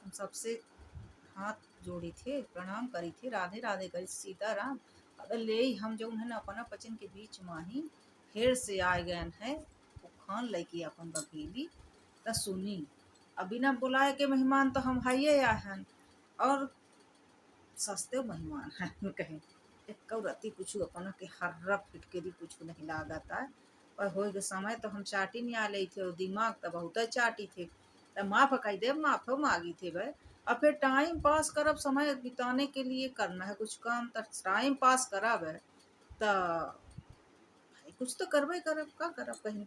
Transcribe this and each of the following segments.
हम सबसे हाथ जोड़ी थे, प्रणाम करी थे, राधे राधे करी सीताराम। अगर ले हम जो है ना अपना पचन के बीच माही फिर से आ गए हैं वो खान लैकी अपन बकेली त सुनी। अभी ना बुलाए के मेहमान तो हम हाइये आए हैं और सस्ते मेहमान हैं कहीं एक रत्ती कुछ अपना के हर्रा फिटकेरी कुछ नहीं लागत है। और हो के समय तो हम चाटी नहीं आ ले थे और दिमाग तो बहुत चाटी थे तो माफ कही दे माफो मांगी थे भाई। अब फिर टाइम पास करब समय बिताने के लिए करना है कुछ काम तो टाइम पास करब है तो भाई कुछ तो करबे करब का करब कहीं।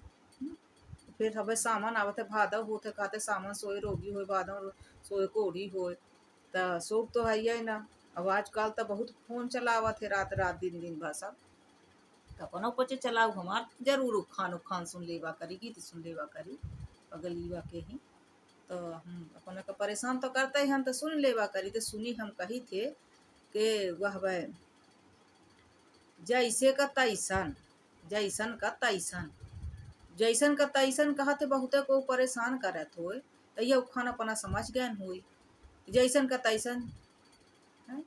फिर हवे सामान आवत है भादव होते खाते सामान सोए रोगी होए भादव सोए कोढ़ी होए त शोक तो है ही ना। अब आजकल तो बहुत फोन चलावत है रात रात दिन दिन भर सब तो अपनो पचे चलाऊ हमार जरूर उखान उखान सुन लेवा करी गीत सुन लेवा करी पगलीवा के ही। तो हम अपने को परेशान तो करते ही हम तो सुन लेवा करी तो सुनी हम कही थे कि वह वह जैसे का तैसन जैसन का तैसन जैसन का तैसन कहते बहुते को परेशान करत होए तो ये उखान अपना समझ गए हुई जैसन का तैसन है।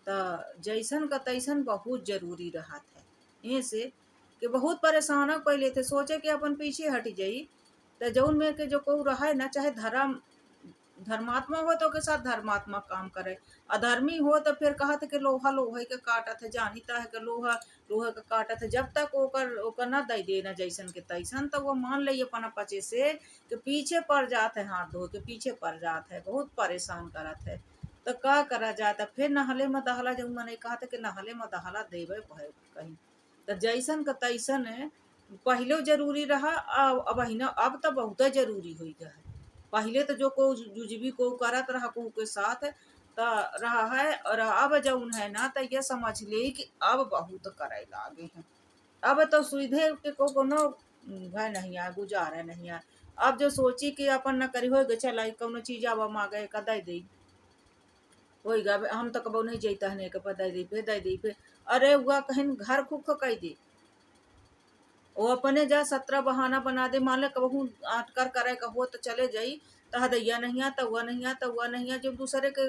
तो जैसन का तैसन बहुत जरूरी रहत है ऐसे कि बहुत परेशान पहले थे सोचे कि अपन पीछे हट जाई तो जौन में के जो को रहा है ना चाहे धर्मात्मा हो तो के साथ धर्मात्मा काम करे अधर्मी हो तो फिर कहा था कि लोहा लोहे के काटत है जानिता है कि लोहा लोहे के काटत है जब तक ओकर ओकर ना दई देना जैसन के तैसन तो वो मान लिये अपना पचे से कि पीछे पड़ जात है हाथ धो के पीछे पड़ जात है बहुत परेशान करत है। तो का करा जाता फिर नहले में दहला जब मैंने कहा था कि नहले में दहला देवे कहीं तो जैसन का तैसन है पहले जरूरी रहा अब तो बहुत जरूरी हो गया है। पहले तो जो को जुजबी को करत रहा को के साथ तो रहा है और अब जौन है ना तो ये समझ ले कि अब बहुत करे लागे हैं। अब तो सुविधे के को कोनो भय नहीं है गुजारा नहीं है। अब जो सोची कि अपन न करी हो चला कोनो चीज अब मांगे कदई दी होगा हम तो कबो नहीं जैता है के दे दी पे दे दी पे अरे हुआ कहीं घर खुख कई दे वो अपने जा 17 बहाना बना दे मान ले कहूँ आटकर करे कहो तो चले जाई तह दैया नहीं आता हुआ नहीं आता हुआ नहीं आ जब दूसरे के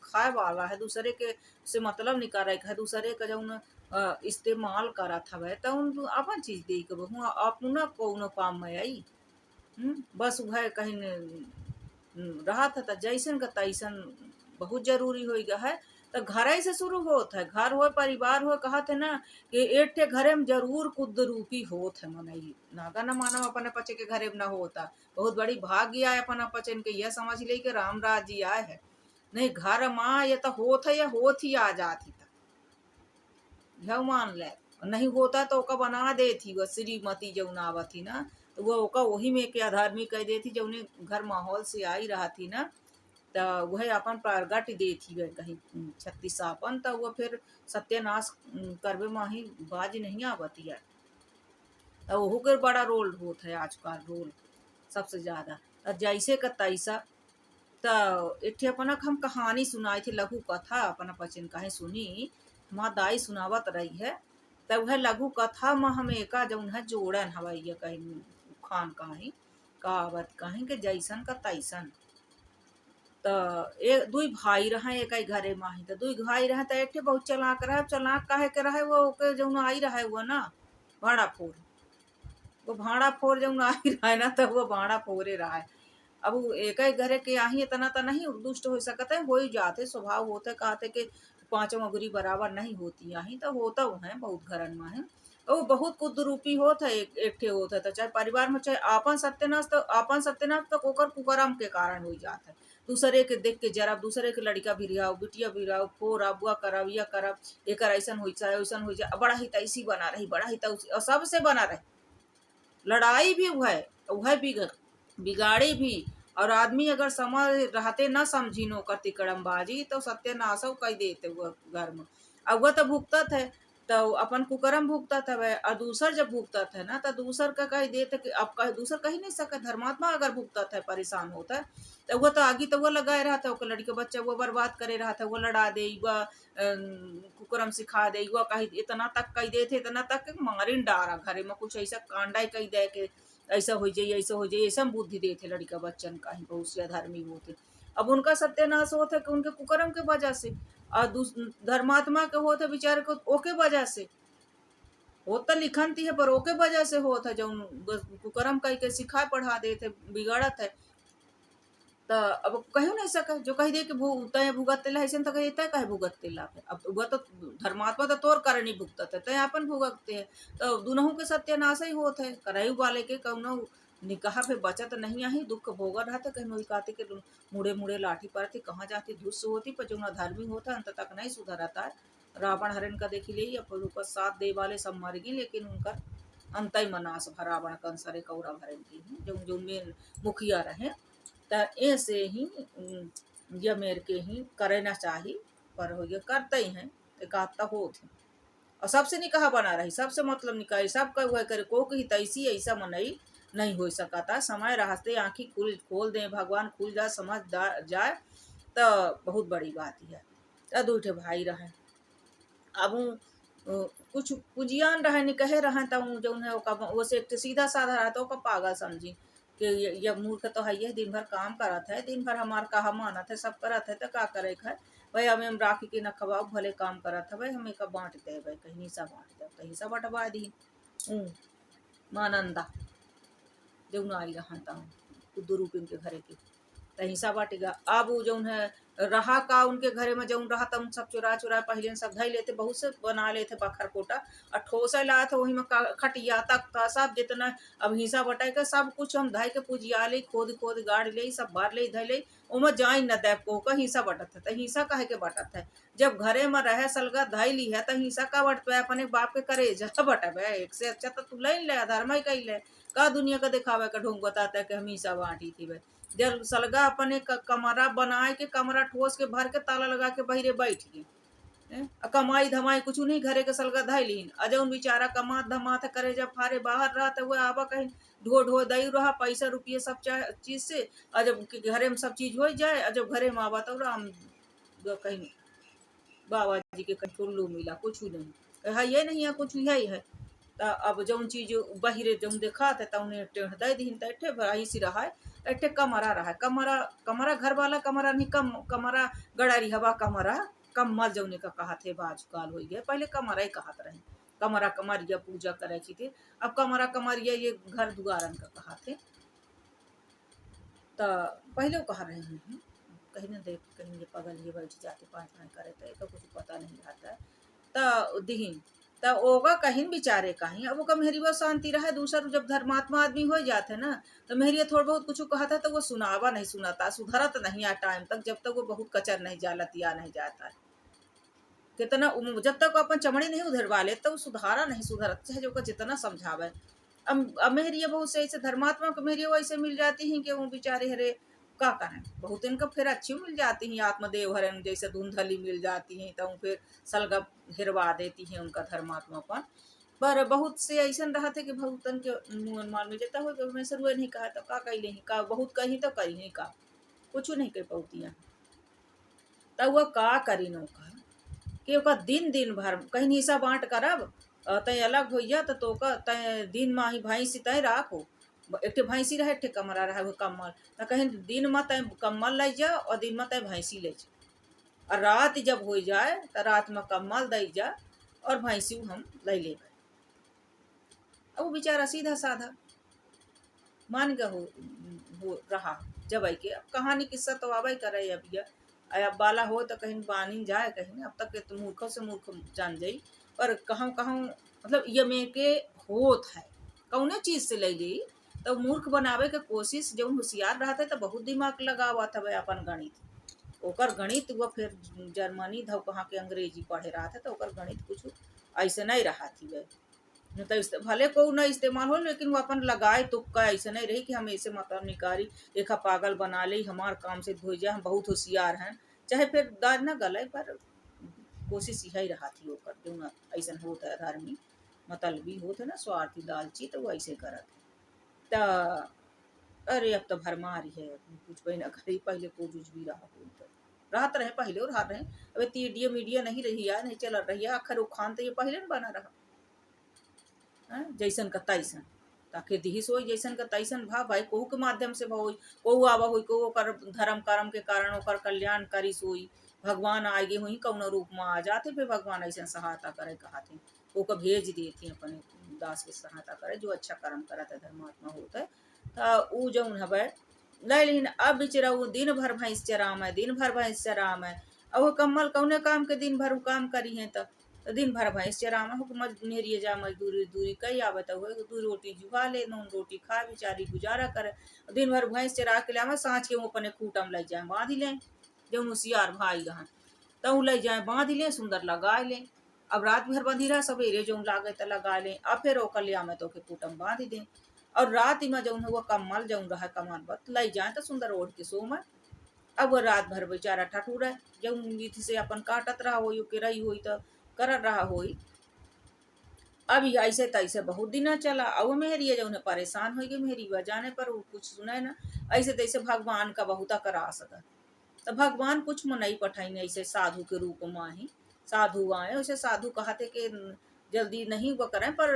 खाए वाला है दूसरे के से मतलब निकाले है दूसरे का जौन इस्तेमाल करा था वह तो उन अपन चीज दे के बहु अपना कौनो काम में आई। बस वह कहीं रहा था जैसन का तैसन बहुत जरूरी हो गया है। तो घर से शुरू होत है घर हो परिवार हो कहा थे ना कि एक ठे घरे में जरूर कुद रूपी होत है मनई नागा न मानव अपने पचे के घरे में न होता बहुत बड़ी भाग्य आए अपना पचन के यह समझ ले कि रामराज जी आए है नहीं घर माँ ये तो होत है या होत ही आ जाती था यह मान ले नहीं होता तो ओका बना दे थी वह श्रीमती जौन आवत थी ना तो वह ओका वही में के अधर्मी कह दे थी जौने घर माहौल से आई रहा थी ना तो वह अपन प्रगट दे थी वह कहीं छत्तीसापन तो वह फिर सत्यानाश करवे माही बाज नहीं आवती है। तो वहू के बड़ा रोल होता है आजकल रोल सबसे ज्यादा और जैसे का तैसा। तो एक अपना हम कहानी सुनाई थी लघु कथा अपना पचन कहीं सुनी माँ दाई सुनावत रही है। तो वह लघु कथा में हम एका जौन है जोड़न हवाई कहीं खान कहीं कहावत कहीं के जैसन का तैसन। तो एक दुई भाई रहे एक ही घरे माही तो दुई भाई रहे तो एक बहुत चलाक रहे चलाक काहे के रहे वो ओके जौन आई रहे वो ना भाड़ा फोर वो भाड़ा फोर जौन आई रहे ना तो वो भाड़ा फोरे रहा। अब वो एक ही घरे के आही इतना तो नहीं दुष्ट हो सकते हो ही जाते स्वभाव होते कहते कि पांचों अगुरी बराबर नहीं होती आही तो होता वो है बहुत घरन में है। तो वो बहुत कुद्रूपी होता है एक ठे होता है तो चाहे परिवार में चाहे आपन सत्यानाश तो ओकर कुकरम के कारण हो जाता है। दूसरे के देख के जरा दूसरे के लड़का भी रिहाओ बिटिया भी रिहाओ फोर बुआ करब या करब एक ऐसन हो जाए वैसन हो जाए बड़ा ही तैसी बना रही बड़ा ही तैसी और सबसे बना रहे लड़ाई भी वह बिगाड़ी भी। और आदमी अगर समझ रहते न समझी नो करती कड़मबाजी तो सत्यानाश कह देते वो घर में। अब वह तो भुगतत है तो अपन कुकरम भुगतत है और दूसर जब भुगतत है ना तो दूसर का कह देते कि अब कह दूसर कही नहीं सके धर्मात्मा अगर भुगतत है परेशान होता है तो वह तो आगे तो वो लगाए रहा था लड़के बच्चा वो बर्बाद करे रहा था वो लड़ा दे वह कुकरम सिखा दे वह कही इतना तक कह दे थे इतना तक मारिन डारा घरे में कुछ ऐसा कांडा कह दे के ऐसा हो जाए ऐसा हो जाए ऐसा बुद्धि देते लड़का बच्चन का ही बहुत से अधर्मी होते। अब उनका सत्यानाश होता है कि उनके कुकर्म के वजह से, और धर्मात्मा के होते बेचारे को ओके वजह से होता लिखन थी है, पर ओके वजह से होता जो कुकर्म कह के सिखा पढ़ा देते बिगड़त है। तो अब कहो नहीं सका जो कह दे कि तय भुगत तेला ऐसे तो कहे तय कहे भुगत तेला पे, अब वह तो धर्मात्मा तो तोर कारण नहीं भुगतत है, तय अपन भुगतते हैं। तो दोनों के सत्यानाश ही होते है, कराई वाले के कौनो निकाह पे बचत नहीं आई, दुख भोगा रहते कहीं नोई काते के मुड़े मुड़े लाठी पड़ती, कहाँ जाती धुस होती, पर जो धर्मी होता अंत तक नहीं सुधरता है। रावण हरण का देख ली, ऊपर साथ दे वाले सब मर गए, लेकिन उनका अंत ही मनास रावण कंसरे कौरव हरण की जो जो मेन मुखिया रहे। तो ऐसे ही ये मेरे के ही करना चाहिए, पर हो ये करते ही हैं एकात्ता होत है। और सबसे निकाह बना रही, सबसे मतलब निकाह सब का हुआ करे को ही तैसी ऐसा मनई नहीं हो सकता। समय रहते आँखी खोल दें भगवान, खुल जाए समझ जाए तो बहुत बड़ी बात है। तो दूठे भाई रहे, अब कुछ पूंजियान रहे निकहे रहे, तब जो है वो से एक सीधा साधा रहता है पागल समझी कि ये मूर्ख तो है, ये दिन भर काम करत है, दिन भर हमार कहा मानत है, सब करत है, तो का करे है भाई, हमें राखी के न खवाओ भले काम करत है भाई, हमें का बांट दे भाई, कहीं हिस्सा बांट दे, तो हिस्सा बंटवा दी मानंदा जो न आई रहा दो रुपये के घरे के, तो हिस्सा बांटेगा। अब वो जो है रहा का उनके घरे में जो रहा था, उन सब चुरा चुरा पहले सब धई लेते, बहुत से बना लेते बखर कोटा और ठोसा ला था, वही में खटिया तक था सब जितना अब हिस्सा बटाई के सब कुछ हम धाई के पूजिया ले, खोद खोद गाड़ ले, सब बार ले धई ले, उमें जाई न दे को का हिस्सा बटत है। तो हिस्सा काहे के बटत है, जब घरे में रहे सलगा धाई ली है, तो हिस्सा का बटवे अपने बाप के करे जा बटवे, एक से अच्छा तो तू ले धर्म ही कही ले, का दुनिया का दिखावे का ढोंग बताता है कि हम हिस्सा बांटी थी भाई। जब सलगा अपने कमरा बनाए के, कमरा ठोस के भर के ताला लगा के बहिरे बैठ गए, कमाई धमाई कुछ नहीं, घरे के सलगा धैलीन अजौन बेचारा कमा धमात करे, जब फारे बाहर रहा तो वह आवा कहीं ढो ढो दई रहा पैसा रुपये सब चीज से, और जब घरे में सब चीज हो जाए, और जब घरे में आवा तो राम कहीं बाबा जी के कहीं टुल्लू मिला कुछ नहीं है, ये नहीं है कुछ यही है। तो अब जौन चीज बहिरे जौन देखा थे तो उन्हें टेढ़ दे दी, तो भाई सी रहा है, एठे कमरा रहा है, कमरा कमरा घर वाला कमरा नहीं, कमरा गड़ारी हवा कमरा कम्मल जौने का कहा थे, बाज काल हो गया, पहले कमरा ही कहत रहे, कमरा कमरिया पूजा करे की थे, अब कमरा कमरिया ये घर दुआरन का कहा थे। तो पहले कहा रहे हैं कहीं न देख कहीं ये पगल ये बैठ जाते पाँच भाई करे तो कुछ पता नहीं रहता है। तो दिहीन तो ओगा कहीं बेचारे कहीं, अब ओका मेहरी वो शांति रहे, दूसरा जब धर्मात्मा आदमी हो जाते ना, तो मेहरिया थोड़ा बहुत कुछ कहता है तो वो सुनावा नहीं सुनाता, सुधरत नहीं आ टाइम तक, जब तक वो बहुत कचर नहीं जालत या नहीं जाता है कितना, जब तक अपन चमड़ी नहीं उधरवा ले तो सुधारा नहीं सुधरत, चाहे जो जितना समझावे। अब मेहरिया बहुत से ऐसे धर्मात्मा को मेहरिया वैसे मिल जाती हैं कि वो बेचारे हरे का करें, बहुत इनका फिर अच्छी मिल जाती हैं, आत्मदेव हरण जैसे धुंधली मिल जाती हैं, तो फिर सलगा हिरवा देती हैं उनका धर्मात्मा पर बहुत से ऐसा रहा थे कि भगतन के मुँह माल में जाता हो, मैं सरुआ नहीं कहा तो का कही नहीं का, बहुत कही तो कही नहीं का, कुछ नहीं कह पौतियाँ, तब वह का करी नो का कि ओका दिन दिन भर कहीं हिस्सा बांट करब, तय अलग होइया तो का तय दिन में ही भैंसी तय राखो, एक भैंसी रहे एक कमरा रहे वो कम्मल, तो कहीं दिन में तय कम्मल ले जा और दिन में तय भैंसी ले जा, और रात जब हो जाए तो रात में कम्मल दे जा और भैंसी हम ले ले। अब वो बेचारा सीधा साधा मान गया हो रहा जब आई के, अब कहानी किस्सा तो आवा ही करे अब ये, अब बाला हो तो कहीं बानी जाए कहीं, अब तक के तो मूर्खों से मूर्ख जान जाई, पर कहूँ कहूँ मतलब ये में के होत है कौने चीज से ले ली, तो मूर्ख बनावे के कोशिश जो होशियार रहते तो बहुत दिमाग लगावा था भाई अपन गणित, ओकर गणित वो फिर जर्मनी धव कहाँ के अंग्रेजी पढ़े रहा था, तो ओकर गणित कुछ ऐसे नहीं रहा थी वह, न तो भले को न इस्तेमाल हो, लेकिन वो अपन लगाए तुक्का ऐसे नहीं रही कि हम ऐसे मतलब निकारी एक पागल बना ले हमार काम से धो जाए, हम बहुत होशियार हैं, चाहे फिर दाज न गले, पर कोशिश यही रहा थी ओकर जो न ऐसा होता है धर्मी मतलबी होते ना स्वार्थी लालची, तो वो ऐसे करत तो अरे अब तो भरमारी है कुछ भी ना करी, पहले को जुझ भी रहा राहत रहे पहले और हार रहे, अब तीडिया मीडिया नहीं रही है, नहीं चल रही है, आखिर वो खान तो ये पहले न बना रहा जैसन का तैसन, ताकि दिही सोई जैसन का तैसन भाव भाई कोहू के माध्यम से भई कोहू आवा हुई कोहू ओकर धर्म कर्म के कारण ओकर कल्याण करी सोई भगवान आगे हुई कौन रूप में आ जाते फिर भगवान ऐसा सहायता करे कहते ओको भेज देती अपने दास के सहायता करे जो अच्छा कर्म करत है धर्मात्मा होता है तो ऊ जौन हवे ले लेकिन अब बेचारा वो दिन भर भैंस चराम है दिन भर भैंस चराम है अब वो कम्मल कौने काम के दिन भर वो काम करी है तो दिन भर भैंस चराम हो मेहरिए जा मजदूरी दूरी कई आवत हो दू रोटी जुगा ले नून रोटी खा बेचारी गुजारा करे दिन भर भैंस चरा के लिया सांझ के वो अपने खूटम लग जाए बांध लें जौन होशियार भाई गहन तऊ ले जाए बांध लें सुंदर लगा लें अब रात भर बंधी रहा सवेरे जौन लागे तो लगा लें अब फिर ओकर लिया में तो के खूटम बांध दें और रात में जौन हुआ कम्मल जौन रहा कमान बत लई जाए तो सुंदर ओढ़ के सो में अब वो रात भर बेचारा ठठूर है जौन नीति से अपन काटत रहा हो के रही हुई तो कर रहा होई अभी ऐसे तैसे बहुत दिन चला अब मेहरिए जौन परेशान हो गई मेहरी जाने पर वो कुछ सुने ना ऐसे तैसे भगवान का बहुत कर सका तो भगवान कुछ में नहीं पठाई ऐसे साधु के रूप में ही साधु आए उसे साधु कहते कि जल्दी नहीं वो करें पर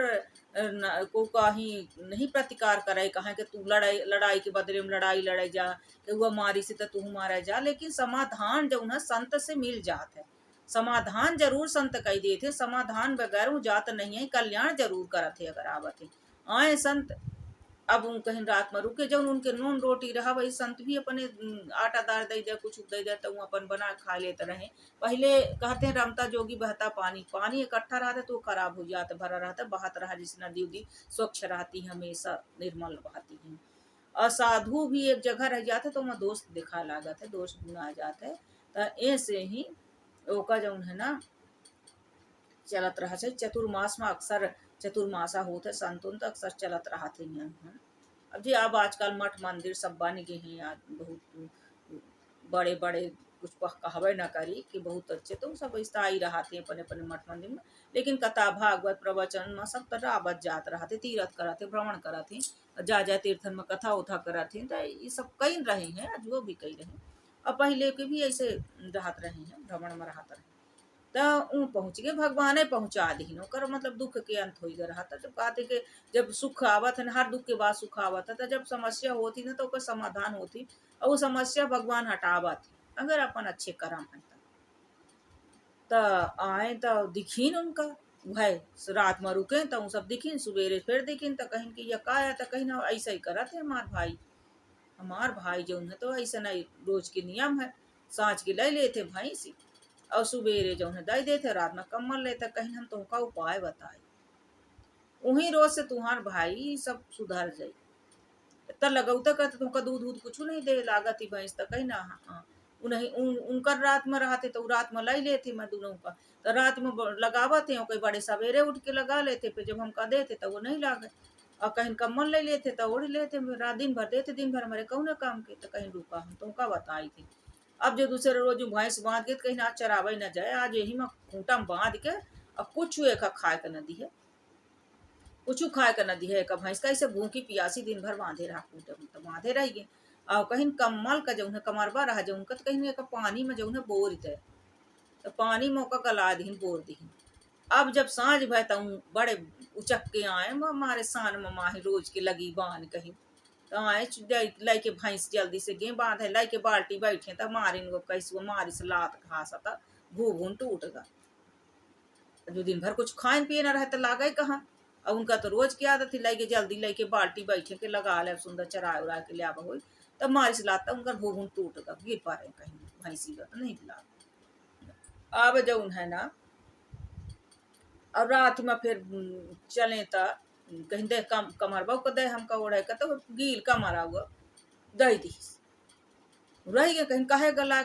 को कहीं नहीं प्रतिकार करे कहें कि तू लड़ाई के बदले में लड़ाई लड़े जा कि वह मारी से तो तू मारा जा लेकिन समाधान जो है संत से मिल जात है समाधान जरूर संत कही देते समाधान बगैर वो जात नहीं है कल्याण जरूर करते अगर आवत है आए संत अब उन कहीं रात में रुके जब उनके नून रोटी रहा वही संत भी अपने आटा दाल दे दे कुछ दे दे तो वो अपन बना खा लेते रहे पहले कहते हैं रमता जोगी बहता पानी पानी इकट्ठा रहता तो खराब हो जाता भरा रहता बहत रहा जिस नदी उदी स्वच्छ रहती हमेशा निर्मल बहती है असाधु भी एक जगह रह जाते तो वहाँ दोस्त दिखा लागत है दोस्त गुना जाते है तो ऐसे ही ओका जो है ना चलत रहा है चतुर्मास में अक्सर चतुर्मासा होते संतुन तो अक्सर चलत रहा थे यहाँ अब जी अब आजकल मठ मंदिर सब बन गए हैं यार बहुत बड़े बड़े कुछ कहवे न करी कि बहुत अच्छे तो सब स्थायी रहते अपने अपने मठ मंदिर में लेकिन कथा भागवत प्रवचन में सब तरह आवत जात रहते तीर्थ कराते भ्रमण कराते जा तीर्थन में कथा उथा कराते तो ये सब कई रहे हैं जो भी कई रहे और पहले के भी ऐसे रहत रहे हैं भ्रमण में रहत रहे तो पहुँच गए भगवान पहुँचा दी ओकर मतलब दुख के अंत हो गया रहा था जब कहते कि जब सुख आवत है हर दुख के बाद सुख आवत है तो जब समस्या होती ना तो ओकर समाधान होती और वो समस्या भगवान हटावत अगर अपन अच्छे करम है तो आए तो दिखीन उनका वह रात में रुके तो सब दिखीन सवेरे फिर दिखीन तो कहीं कि यह का है तो कहीं ना ऐसा ही करा थे हमार भाई जो है तो ऐसा नहीं रोज के नियम है सांझ के ले लेते भाई सी और सवेरे जो है दे देते रात में कम्मल लेते कहीं हम तुमका उपाय बताए वही रोज से तुम्हार भाई सब सुधर जाये इतना लगौता करते तुमका दूध दूध कुछ नहीं दे लागत ही भैंस तो कहीं ना हाँ उन्हें उनकर रात में रहते तो रात में लै लेते मैं दोनों का तो रात में लगावते हैं कई बड़े सवेरे उठ के लगा लेते फिर जब हमका देते तो वो नहीं लागे और कहीं कम्मल ले लेते तो ओढ़ लेते रात दिन भर देते दिन भर हमारे कौन काम के तो कहीं रुका हम तुमका बताई थी अब जो दूसरे रोज भैंस बांध के कहीं ना चरावे न जाए आज यही में खूंटा में बांध के अब कुछ एक खाए का नदी है कुछ खाए का नदी है एक भैंस का ऐसे भूखी पियासी दिन भर बांधे रहा खूंटे में तो बांधे रहिए और कहीं कम्मल का जो है कमरबा रहा जो उनका तो कहीं एक पानी में जो है बोर थे तो पानी में ओका गला दीन बोर दीन अब जब सांझ भय तो बड़े उचक के आए हमारे सान में माही रोज के लगी बांध कहीं तो आए लाई के भैंस जल्दी से गे बांधे लाई के बाल्टी बैठे तो मारे कैसे मारी से लात घास था भून टूट गया जो दिन भर कुछ खाए पिए न रहे तो लागे कहाँ और उनका तो रोज की आदत थी लाई के जल्दी लाई के बाल्टी बैठे के लगा ले सुंदर चरा उरा के लिया हो तब मारी से लाता उनका भून टूट गया गिर पा रहे कहीं भैंसी का नहीं ला अब जो है ना अब रात में फिर चले तो कहीं दे कमर बहु दे हमका ओढ़े का तो गील कमर हुआ दे दी रह गए कहीं काहे गला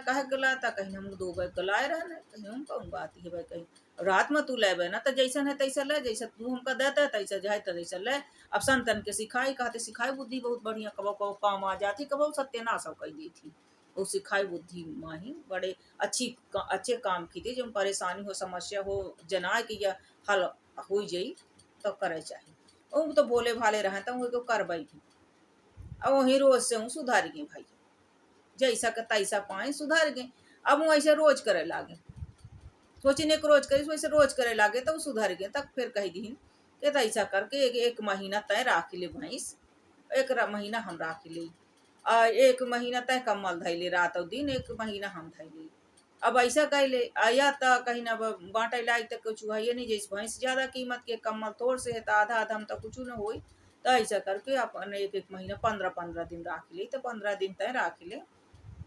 था कहीं हम दो बार गलाए रहने कहीं हम कौन बात है भाई कहीं रात में तू ले ना तो जैसा है तैसा ले जैसा तू हमका देता है तैसा जाए तो तैसा ले अब संतन के सिखाई कहते सिखाई बुद्धि बहुत बढ़िया कबो कबो काम आ जाती कबो सत्यानाश कही दी थी वो सिखाई बुद्धि माही बड़े अच्छे काम की थी जब परेशानी हो समस्या हो जना कि यह हल हो जाई तो करे चाहिए वो तो भोले भाले रहे तो वही को करवाई भी अब वही रोज से हूँ सुधार गए भाई जैसा का तैसा पाए सुधार गए अब वो ऐसे रोज करे लागे सोचने को रोज करे वैसे रोज करे लागे तो सुधर गए तक फिर कह दी के तो ऐसा करके एक महीना तय राख ले भैंस, महीना हम राख ले, एक महीना तय कम्मल धैले रात और दिन, एक महीना हम धैले। अब ऐसा कैले आया त कहीं ना बांटे लाई तक कुछ है नहीं, जैसे भैंस ज्यादा कीमत के कम्मल तोड़ से है तो आधा आधा हम तो कुछ न हो। तो ऐसा करके अपन एक एक महीना 15-15 दिन राख ले, तो 15 दिन तय राख ले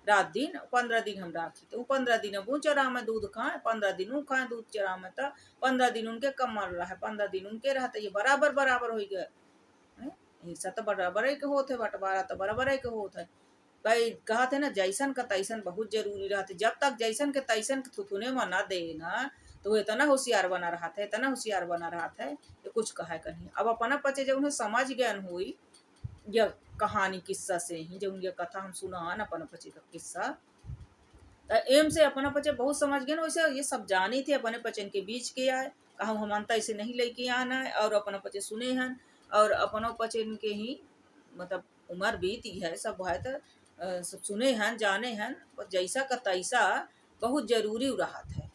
रात दिन, 15 दिन हम राखी तो 15 दिन अब चरा में दूध खाए, 15 दिन ऊ खाए दूध चरा में, तो 15 दिन उनके कम्मल रहा, 15 दिन उनके रहा, तो ये बराबर बराबर हो गए। हिस्सा तो बराबर के होते, बंटवारा तो बराबर के होते है। भाई कहा थे ना जैसन का तैसन बहुत जरूरी रहते, जब तक जैसन के तैसन के थुथुने में ना दे ना, तो वो इतना होशियार बना रहा था, इतना होशियार बना रहा था कि कुछ कहा कहीं। अब अपना पचे जब उन्हें समझ ज्ञान हुई या कहानी किस्सा से ही, जब उनकी कथा हम सुना न अपना पचे का किस्सा, तो एम से अपना पचे बहुत समझ गए ना। वैसे ये सब जानी थे अपने पचन के बीच के आए, कहा हम मानता ऐसे नहीं लेके आना है, और अपना पचे सुने हैं और अपना पचन के ही मतलब उम्र बीती है सब है, तो सब सुने हैं जाने हैं, और जैसा का तैसा बहुत जरूरी रहा है,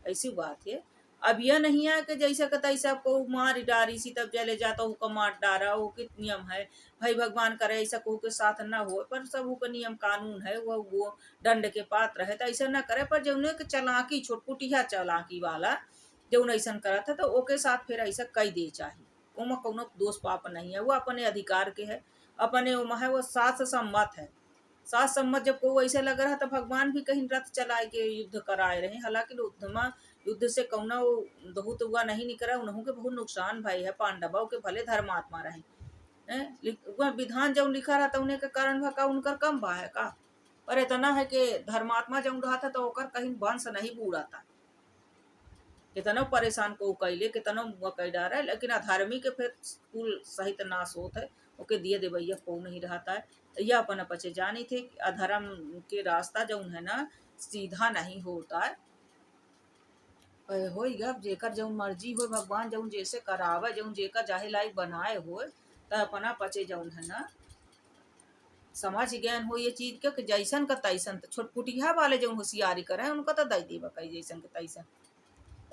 ऐसी बात है। अब यह नहीं है कि जैसा का तैसा को मार डारी सी तब जले जाता हूँ का मार डारा हो, कित नियम है भाई भगवान करे ऐसा को के साथ ना हो, पर सब का नियम कानून है, वो दंड के पात्र है, तो ऐसा ना करे। पर जो उन्हें चलाकी छोटपुटिया चलाकी वाला जो ऐसा करा था, तो ओके साथ फिर ऐसा कई दे चाहिए, उमा कोनो दोष पाप नहीं है, वो अपने अधिकार के है, अपने उमा है, वो साथ सम्मत है। सात सम्मत जब को ऐसे लग रहा था भगवान भी कहीं रथ चलाए के युद्ध कराए रहे, हालांकि युद्ध से कौना बहुत हुआ नहीं निकला, उन्हों के बहुत नुकसान भाई है, पांडवों के भले धर्मात्मा रहे वह विधान जब लिखा रहा था उन्हें के कारण का उनकर कम बा है का, पर इतना है कि धर्मात्मा जब रहा था तो ओकर कहीं वंश नहीं बूढ़ा था, कितनो परेशान को कैले कितनो कह डारा, लेकिन अधर्मी के फिर कुल सहित नाश होता है, ओके दिए दे भैया को नहीं रहता है। तो यह अपन पचे जानी थे कि अधर्म के रास्ता जो है ना सीधा नहीं होता है, होइगा जेकर जौन मर्जी हो, भगवान जौन जैसे करावे, जौन जेकर जाहे लायक बनाए हो, तो अपना पचे जौन है ना समझ ज्ञान हो ये चीज के कि जैसन का तैसन, तो छोटपुटिया वाले जो होशियारी करे उनका तो दई देवा कई जैसन का तैसन।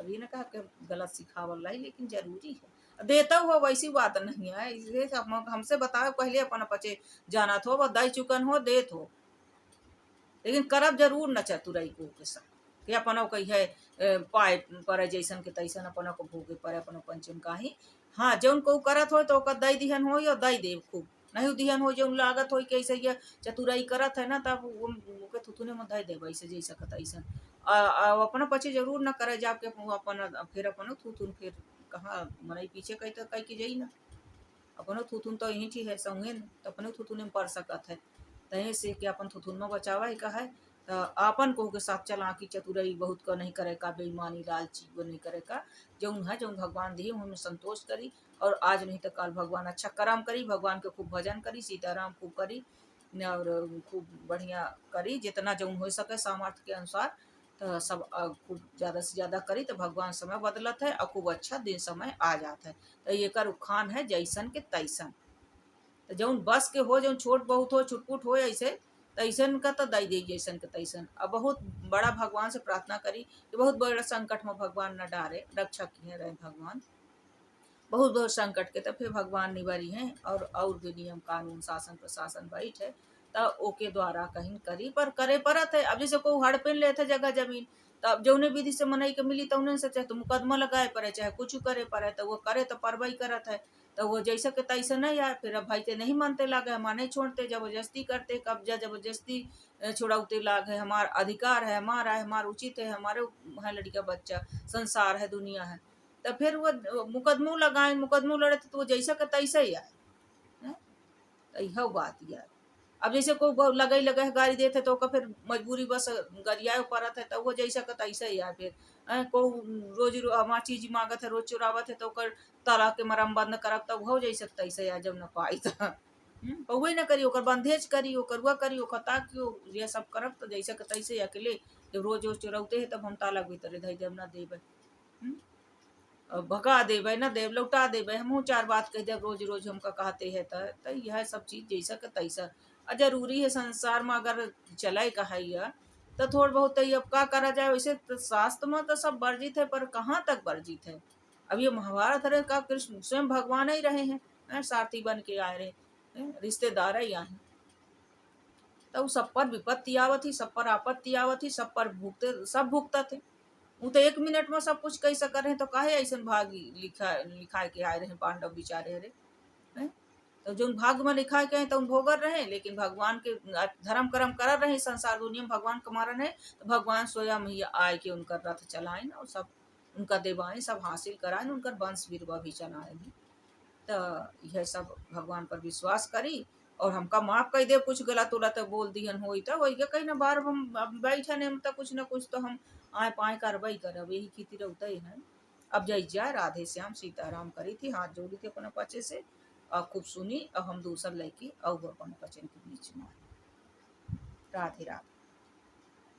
अभी ने कहा कि गलत सिखावल रही, लेकिन जरूरी है देता हुआ, वैसी बात नहीं है। इसलिए हमसे बताओ पहले अपन पचे जाना थो, वह दई चुकन हो देत हो, लेकिन करब जरूर न चतुराई को के साथ कि अपन कही है पाए पर जैसन के तैसन अपन को भोगे पर अपन पंचम का ही। हाँ जौन को करत हो तो ओकर दई दिहन हो और दई देव खूब, नहीं दिहन हो जौन लागत हो कि ऐसे ये चतुराई करत है ना, तब ओके थुथुने में दई देव ऐसे जैसा का तैसन। अपना पचे जरूर न करे जाके अपन फिर अपन थुथुन फिर कहाँ मनई पीछे कही तो कही के जाई ना, अपन थुथुन तो यही चीज है संगे तो अपन थुथुन में पड़ सकत है, तहे से कि अपन थुथुन में बचावा ही कहा है। तो आपन को के साथ चला की चतुराई बहुत का नहीं करे का, बेईमानी लालची वो नहीं करे का, जौन है जौन भगवान दिए उनमें संतोष करी, और आज नहीं तो कल भगवान अच्छा करम करी, भगवान के खूब भजन करी, सीताराम खूब करी और खूब बढ़िया करी, जितना जौन हो सके सामर्थ्य के अनुसार, तो सब खूब ज़्यादा से ज़्यादा करी तो भगवान समय बदलत है और खूब अच्छा दिन समय आ जाता है। तो ये कर उखान है जैसन के तैसन, तो जौन बस के हो, जौन छोट बहुत हो छुटपुट हो ऐसे तैसन का तो दई दे जैसन के तैसन। अब बहुत बड़ा भगवान से प्रार्थना करी कि बहुत बड़ा संकट में भगवान न डारे, रक्षा किए रहे भगवान बहुत बहुत संकट के, तो फिर भगवान निवारी हैं और भी नियम कानून शासन प्रशासन बैठ है, तो ओके द्वारा कहीं करी पर करे परत है। अब जैसे को हड़पिन लेते जगह जमीन, तो अब जौने विधि से मनई के मिली तो उन्हें से चाहे तो मुकदमा लगाए पड़े चाहे कुछ करे पड़े, तो वो करे तो परवाही करत है, तो वो जैसे के तैसे नहीं आए, फिर अब भाई ते नहीं मानते लागे, हमारे नहीं छोड़ते, जबरदस्ती करते, कब्जा जबरदस्ती छुड़ाते लागे, हमारा अधिकार है, हमारा है, हमारा उचित है, हमारे है लड़का बच्चा संसार है दुनिया है, तो फिर वो मुकदमों लगाए, मुकदमों लड़े तो वो जैसा का तैसा ही आए, तो यह बात यार। अब जैसे को लगे लगे गाड़ी देते तो ओका फिर मजबूरी बस गरियाए पड़त है, तो वो जैसा का तैसा ही यार। फिर को रोज हमार चीज मांगत है, रोज चुरावत है, तो ओकर ताला के मरम बंद करब, तब हो जैसा तैसा यार जब न पाई तो वही न करी, ओकर बंधेज करी, ओकर वह करी, ओकर ताकियो ये सब करब तो जैसा का तैसे अकेले जब रोज रोज चुरौते है तब हम ताला भीतर धई जब न देवे भगा देवे न देव लौटा देवे, हमहू चार बात कह देव रोज रोज हमका कहते हैं, तो यह सब चीज जैसा का तैसा जरूरी है संसार में अगर चले कहा तो थोड़ा बहुत अब का करा जाए। वैसे तो शास्त्र में तो सब वर्जित है, पर कहाँ तक वर्जित है, अब ये महाभारत रहे का कृष्ण स्वयं भगवान ही रहे हैं, सारथी बन के आए रहे हैं, रिश्तेदार ही आए। तो सब पर विपत्ति आवत ही, सब पर आपत्ति आवत ही, सब पर भुगते, सब भुगता थे। वो तो 1 मिनट में सब कुछ कैसे कर रहे, तो काहे ऐसे भाग लिखा के आए रहे पांडव बिचारे रे हैं। तो जो भाग्य में लिखा के हैं तो उन भोगर रहे, लेकिन भगवान के धर्म कर्म कर रहे, संसार दुनिया में भगवान का मारन है, तो भगवान स्वयं ही आए के उनका रथ चलाए और सब उनका देवाएं सब हासिल कराए, उनका वंश वीरवा भी चलाए। तो यह सब भगवान पर विश्वास करी और हमका माफ कर दे, कुछ गलत उलत बोल दिहन होई तो वही के कहीं ना बार हम बैठन हम तो कुछ ना कुछ तो हम आए पाए करबई करब, यही खेती रहता है। अब जय जय राधे श्याम सीताराम करी थी, हाथ जोड़ी थी अपने पचे से और खूब सुनी, और हम दूसर लड़की और अपन बचन के बीच में। राधे राधे।